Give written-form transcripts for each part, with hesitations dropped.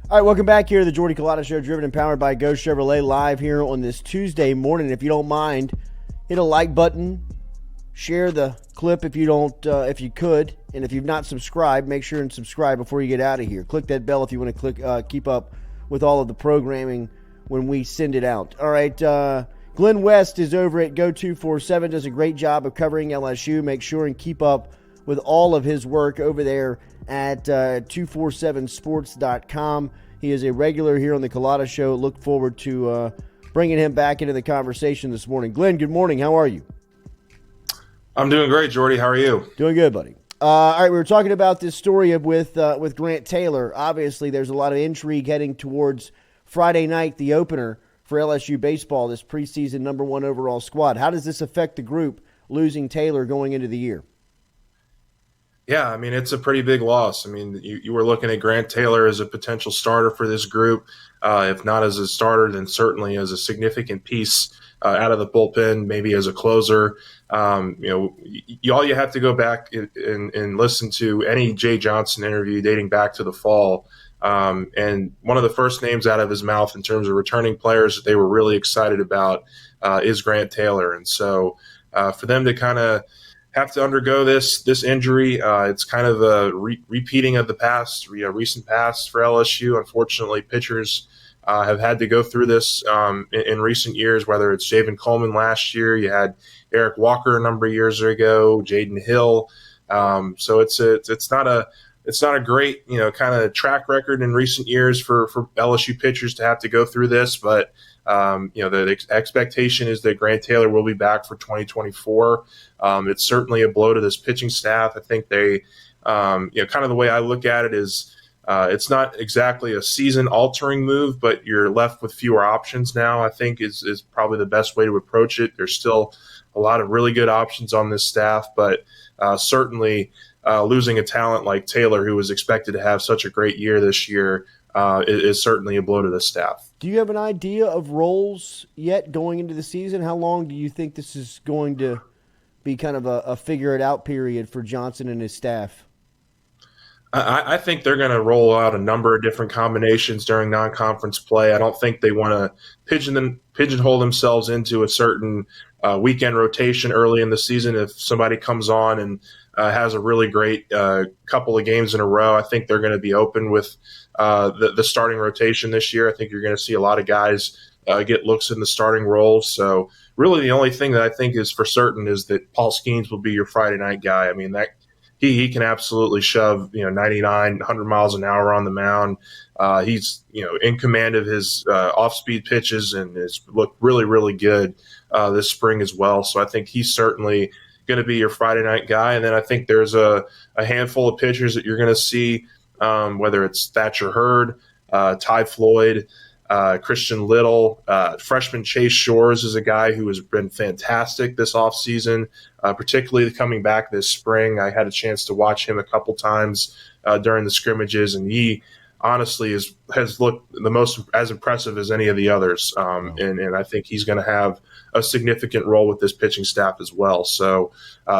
All right, welcome back here to the Jordy Culotta Show, driven and powered by Go Chevrolet, live here on this Tuesday morning. If you don't mind, hit a like button, share the clip if you could, and if you've not subscribed, make sure and subscribe before you get out of here. Click that bell if you want to keep up with all of the programming when we send it out. All right, Glen West is over at Go247, does a great job of covering LSU. Make sure and keep up with all of his work over there at 247sports.com. He is a regular here on the Culotta Show. Look forward to bringing him back into the conversation this morning. Glenn, good morning. How are you? I'm doing great, Jordy. How are you? Doing good, buddy. All right, we were talking about this story with Grant Taylor. Obviously, there's a lot of intrigue heading towards Friday night, the opener for LSU Baseball, this preseason number 1 overall squad. How does this affect the group, losing Taylor going into the year? Yeah, I mean, it's a pretty big loss. I mean, you were looking at Grant Taylor as a potential starter for this group. If not as a starter, then certainly as a significant piece out of the bullpen, maybe as a closer. All you have to go back and listen to any Jay Johnson interview dating back to the fall. And one of the first names out of his mouth in terms of returning players that they were really excited about is Grant Taylor. And so for them to kind of have to undergo this injury, it's kind of a repeating of the past, recent past for LSU. Unfortunately, pitchers have had to go through this in recent years, whether it's Javen Coleman last year, you had Eric Walker a number of years ago, Jaden Hill. So it's not a great, kind of track record in recent years for LSU pitchers to have to go through this, but the expectation is that Grant Taylor will be back for 2024. It's certainly a blow to this pitching staff. I think they, kind of the way I look at it is it's not exactly a season-altering move, but you're left with fewer options now, I think is probably the best way to approach it. There's still a lot of really good options on this staff, but certainly losing a talent like Taylor, who was expected to have such a great year this year, is certainly a blow to the staff. Do you have an idea of roles yet going into the season? How long do you think this is going to be kind of a figure-it-out period for Johnson and his staff? I think they're going to roll out a number of different combinations during non-conference play. I don't think they want to pigeonhole themselves into a certain weekend rotation early in the season. If somebody comes on and has a really great couple of games in a row, I think they're going to be open with the starting rotation this year. I think you're going to see a lot of guys get looks in the starting roles. So really the only thing that I think is for certain is that Paul Skeens will be your Friday night guy. I mean, that he can absolutely shove 99, 100 miles an hour on the mound. He's in command of his off-speed pitches and has looked really, really good this spring as well. So I think he's certainly going to be your Friday night guy. And then I think there's a handful of pitchers that you're going to see, whether it's Thatcher Hurd, Ty Floyd, Christian Little, freshman Chase Shores is a guy who has been fantastic this offseason, particularly coming back this spring. I had a chance to watch him a couple times during the scrimmages, and he honestly has looked the most as impressive as any of the others. And I think he's going to have a significant role with this pitching staff as well. So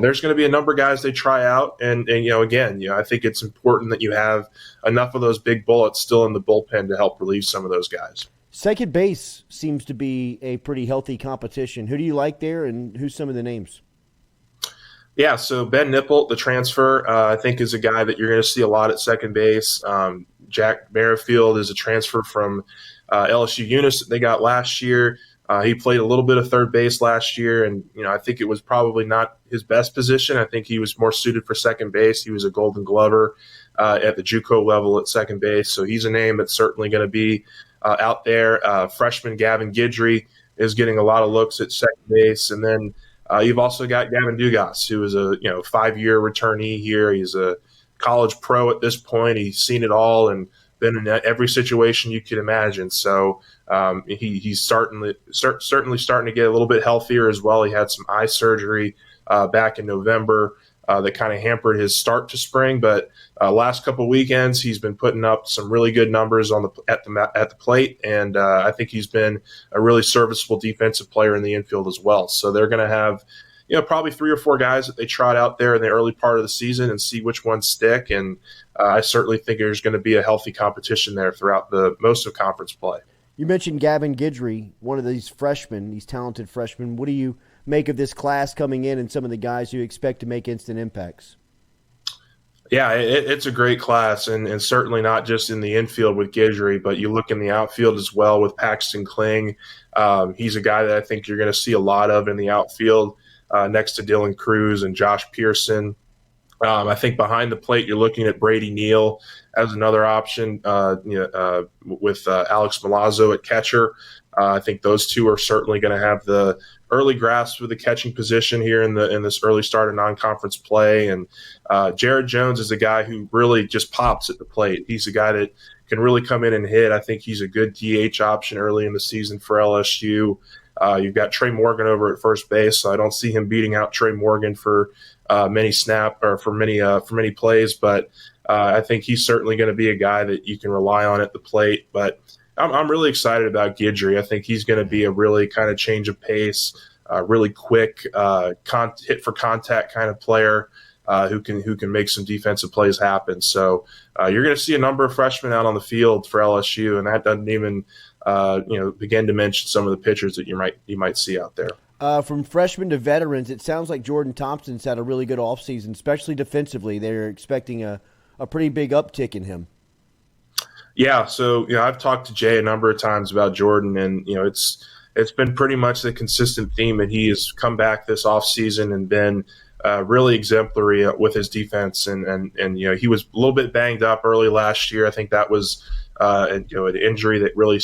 there's going to be a number of guys they try out. And again, I think it's important that you have enough of those big bullets still in the bullpen to help relieve some of those guys. Second base seems to be a pretty healthy competition. Who do you like there, and who's some of the names? Yeah, so Ben Nipple, the transfer, I think is a guy that you're going to see a lot at second base. Jack Merrifield is a transfer from LSU Unis that they got last year. He played a little bit of third base last year, and I think it was probably not his best position. I think he was more suited for second base. He was a Golden Glover at the JUCO level at second base, so he's a name that's certainly going to be out there. Freshman Gavin Guidry is getting a lot of looks at second base, and then you've also got Gavin Dugas, who is a 5-year returnee here. He's a college pro at this point. He's seen it all and been in every situation you could imagine. So he's certainly starting to get a little bit healthier as well. He had some eye surgery back in November that kind of hampered his start to spring. But last couple of weekends, he's been putting up some really good numbers at the plate, and I think he's been a really serviceable defensive player in the infield as well. So they're going to have probably 3 or 4 guys that they trot out there in the early part of the season and see which ones stick. And I certainly think there's going to be a healthy competition there throughout most of conference play. You mentioned Gavin Guidry, one of these freshmen, these talented freshmen. What do you make of this class coming in and some of the guys you expect to make instant impacts? Yeah, it's a great class, and certainly not just in the infield with Guidry, but you look in the outfield as well with Paxton Kling. He's a guy that I think you're going to see a lot of in the outfield next to Dylan Cruz and Josh Pearson. I think behind the plate, you're looking at Brady Neal as another option with Alex Milazzo at catcher. I think those two are certainly going to have the early grasp of the catching position here in this early start of non-conference play. And Jared Jones is a guy who really just pops at the plate. He's a guy that can really come in and hit. I think he's a good DH option early in the season for LSU. You've got Trey Morgan over at first base, so I don't see him beating out Trey Morgan for many plays. But I think he's certainly going to be a guy that you can rely on at the plate. But I'm really excited about Guidry. I think he's going to be a really kind of change of pace, really quick, hit for contact kind of player who can make some defensive plays happen. So you're going to see a number of freshmen out on the field for LSU, and that doesn't even begin to mention some of the pitchers that you might see out there. From freshmen to veterans, it sounds like Jordan Thompson's had a really good offseason, especially defensively. They're expecting a pretty big uptick in him. Yeah, so I've talked to Jay a number of times about Jordan, and it's been pretty much the consistent theme that he has come back this offseason and been really exemplary with his defense. And he was a little bit banged up early last year. I think that was an injury that really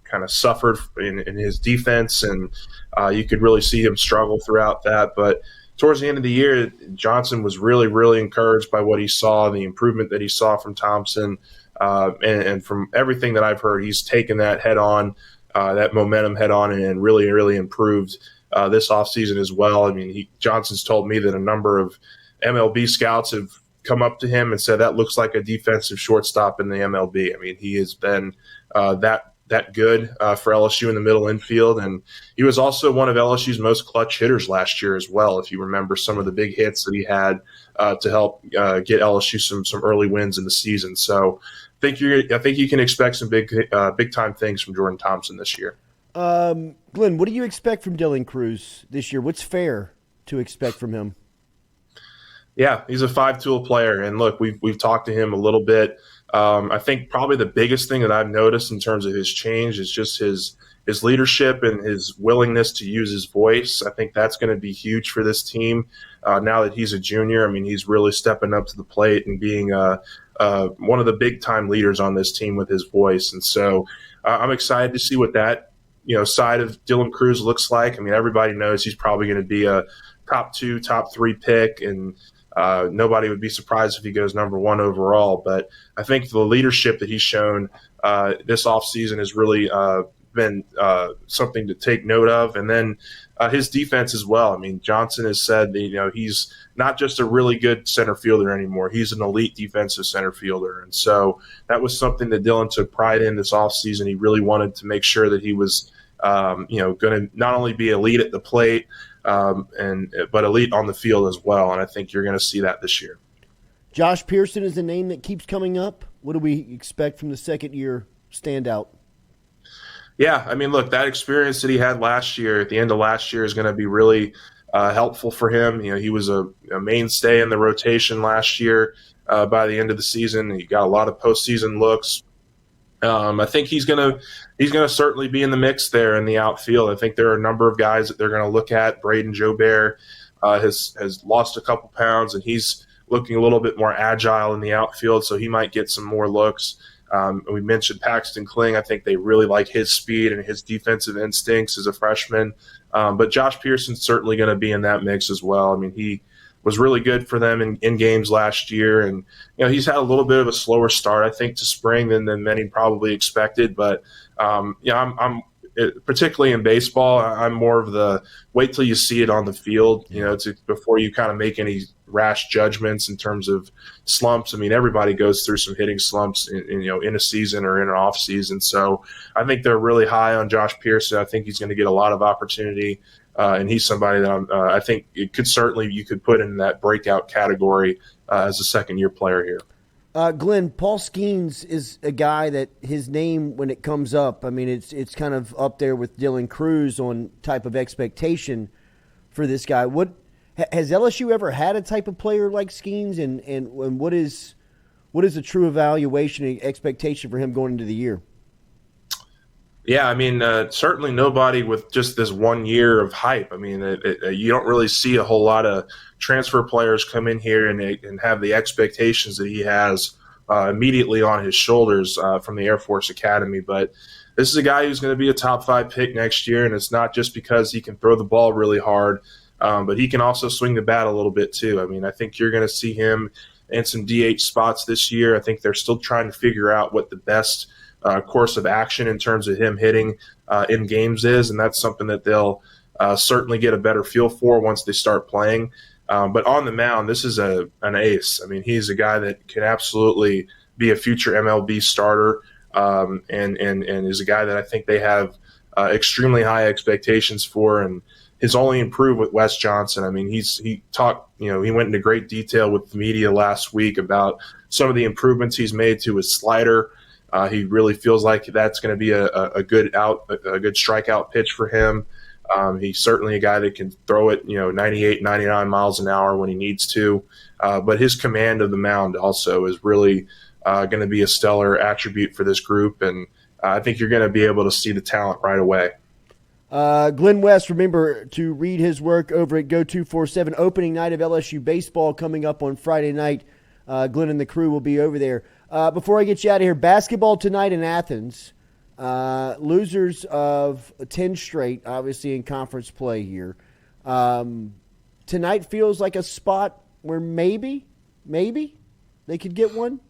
kind of suffered in his defense, and you could really see him struggle throughout that. But towards the end of the year, Johnson was really, really encouraged by what he saw, the improvement that he saw from Thompson. And from everything that I've heard, he's taken that head on, that momentum head on, and really, really improved this offseason as well. I mean, Johnson's told me that a number of MLB scouts have come up to him and said that looks like a defensive shortstop in the MLB. I mean, he has been that good for LSU in the middle infield, and he was also one of LSU's most clutch hitters last year as well. If you remember some of the big hits that he had to help get LSU some early wins in the season. So I think you can expect some big time things from Jordan Thompson this year. Glenn, what do you expect from Dylan Cruz this year? What's fair to expect from him? Yeah, he's a 5-tool player, and look, we've talked to him a little bit. I think probably the biggest thing that I've noticed in terms of his change is just his leadership and his willingness to use his voice. I think that's going to be huge for this team now that he's a junior. I mean, he's really stepping up to the plate and being one of the big-time leaders on this team with his voice. And so I'm excited to see what that side of Dylan Cruz looks like. I mean, everybody knows he's probably going to be a top 2, top 3 pick, and nobody would be surprised if he goes number 1 overall. But I think the leadership that he's shown this offseason has really been something to take note of. And then his defense as well. I mean, Johnson has said that, he's not just a really good center fielder anymore. He's an elite defensive center fielder. And so that was something that Dylan took pride in this offseason. He really wanted to make sure that he was going to not only be elite at the plate, but elite on the field as well. And I think you're going to see that this year. Josh Pearson is the name that keeps coming up. What do we expect from the second-year standout? Yeah, I mean, look, that experience that he had last year, at the end of last year, is going to be really helpful for him. He was a mainstay in the rotation last year. By the end of the season, he got a lot of postseason looks. I think he's gonna certainly be in the mix there in the outfield. I think there are a number of guys that they're going to look at. Braden Jobert has lost a couple pounds, and he's looking a little bit more agile in the outfield, so he might get some more looks. We mentioned Paxton Kling. I think they really like his speed and his defensive instincts as a freshman. But Josh Pearson's certainly going to be in that mix as well. I mean, he was really good for them in games last year. And, he's had a little bit of a slower start, I think, to spring than many probably expected. But, I'm particularly in baseball, I'm more of the wait till you see it on the field, before you kind of make any rash judgments in terms of slumps. I mean, everybody goes through some hitting slumps in a season or in an off season. So I think they're really high on Josh Pearson. I think he's going to get a lot of opportunity And he's somebody that I think you could put in that breakout category as a second-year player here. Glenn, Paul Skeens is a guy that his name, when it comes up, I mean, it's kind of up there with Dylan Cruz on type of expectation for this guy. What has LSU ever had a type of player like Skeens, and what is a true evaluation and expectation for him going into the year? Yeah, I mean, certainly nobody with just this 1 year of hype. I mean, you don't really see a whole lot of transfer players come in here and have the expectations that he has immediately on his shoulders from the Air Force Academy. But this is a guy who's going to be a top 5 pick next year, and it's not just because he can throw the ball really hard, but he can also swing the bat a little bit too. I mean, I think you're going to see him in some DH spots this year. I think they're still trying to figure out what the best course of action in terms of him hitting in games is, and that's something that they'll certainly get a better feel for once they start playing. But on the mound, this is an ace. I mean, he's a guy that can absolutely be a future MLB starter, and is a guy that I think they have extremely high expectations for, and has only improved with Wes Johnson. I mean, he went into great detail with the media last week about some of the improvements he's made to his slider. He really feels like that's going to be a good strikeout pitch for him. He's certainly a guy that can throw it, 98, 99 miles an hour when he needs to. But his command of the mound also is really going to be a stellar attribute for this group. And I think you're going to be able to see the talent right away. Glen West, remember to read his work over at Go247. Opening night of LSU Baseball coming up on Friday night. Glenn and the crew will be over there. Before I get you out of here, basketball tonight in Athens. Losers of 10 straight, obviously in conference play here. Tonight feels like a spot where maybe they could get one.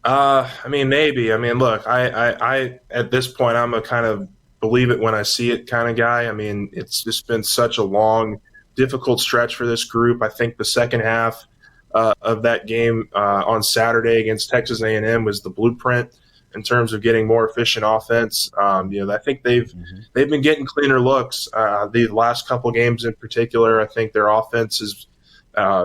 I mean, maybe. I mean, look, I at this point, I'm a kind of believe it when I see it kind of guy. I mean, it's just been such a long, difficult stretch for this group. I think the second half of that game on Saturday against Texas A&M was the blueprint in terms of getting more efficient offense. I think they've been getting cleaner looks. The last couple games in particular, I think their offense has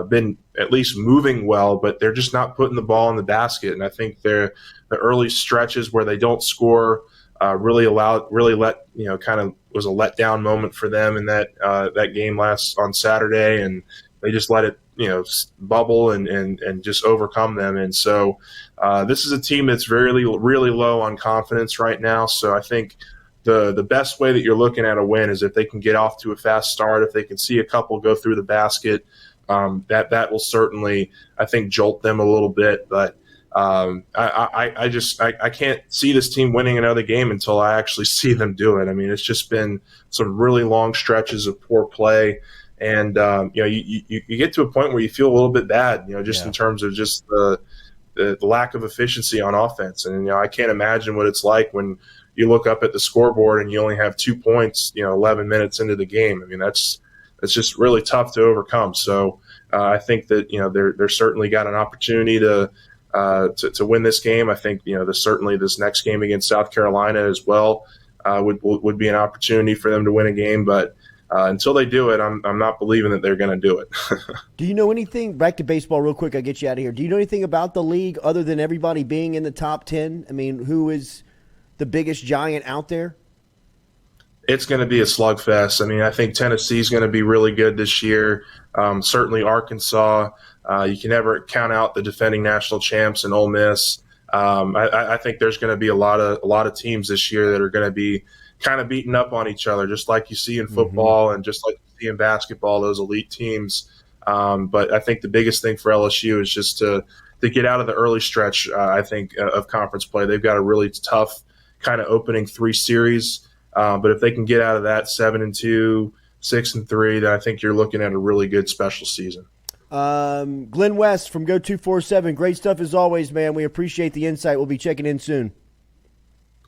been at least moving well, but they're just not putting the ball in the basket. And I think the early stretches where they don't score really kind of was a letdown moment for them in that game on Saturday, and they just let it bubble and just overcome them. And so this is a team that's really low on confidence right now. So I think the best way that you're looking at a win is if they can get off to a fast start, if they can see a couple go through the basket, that will certainly, I think, jolt them a little bit. But I can't see this team winning another game until I actually see them do it. I mean, it's just been some really long stretches of poor play. And, you get to a point where you feel a little bit bad, in terms of just the lack of efficiency on offense. And, I can't imagine what it's like when you look up at the scoreboard and you only have 2 points, 11 minutes into the game. I mean, that's just really tough to overcome. So I think that, they're certainly got an opportunity to win this game. I think, certainly this next game against South Carolina as well would be an opportunity for them to win a game. But until they do it, I'm not believing that they're going to do it. Do you know anything, back to baseball real quick, I'll get you out of here. Do you know anything about the league other than everybody being in the top 10? I mean, who is the biggest giant out there? It's going to be a slugfest. I mean, I think Tennessee's going to be really good this year. Certainly Arkansas. You can never count out the defending national champs and Ole Miss. I think there's going to be a lot of teams this year that are going to be kind of beating up on each other, just like you see in football and just like you see in basketball, those elite teams. But I think the biggest thing for LSU is just to get out of the early stretch, I think, of conference play. They've got a really tough kind of opening 3 series. But if they can get out of that 7-2, 6-3, then I think you're looking at a really good special season. Glen West from Go247, great stuff as always, man. We appreciate the insight. We'll be checking in soon.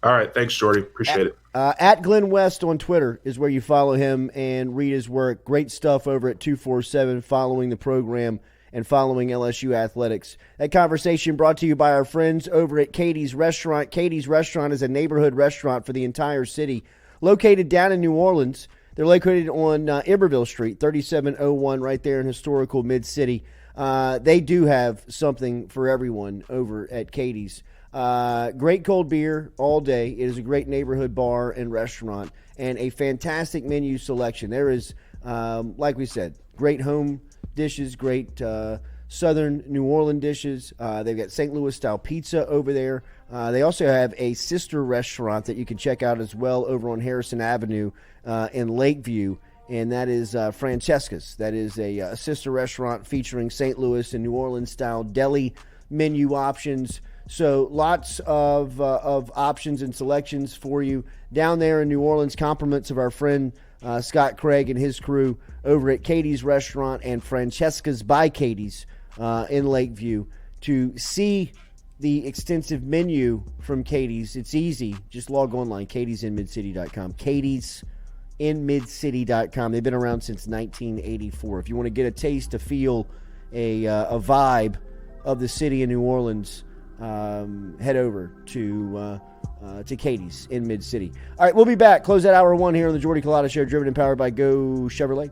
All right. Thanks, Jordy. Appreciate it. At Glen West on Twitter is where you follow him and read his work. Great stuff over at 247, following the program and following LSU athletics. That conversation brought to you by our friends over at Katie's Restaurant. Katie's Restaurant is a neighborhood restaurant for the entire city, located down in New Orleans. They're located on Iberville Street, 3701, right there in historical Mid-City. They do have something for everyone over at Katie's. Great cold beer all day. It is a great neighborhood bar and restaurant, and a fantastic menu selection. There is, like we said, great home dishes, great Southern New Orleans dishes. They've got St. Louis style pizza over there. They also have a sister restaurant that you can check out as well over on Harrison Avenue in Lakeview, and that is Francesca's. That is a sister restaurant featuring St. Louis and New Orleans style deli menu options. So lots of options and selections for you down there in New Orleans. Compliments of our friend Scott Craig and his crew over at Katie's Restaurant and Francesca's by Katie's in Lakeview. To see the extensive menu from Katie's, it's easy. Just log online, katiesinmidcity.com. katiesinmidcity.com. They've been around since 1984. If you want to get a taste, a feel, a vibe of the city of New Orleans, head over to Katie's in Mid-City. All right, we'll be back. Close out hour one here on the Jordy Culotta Show, driven and powered by Go Chevrolet.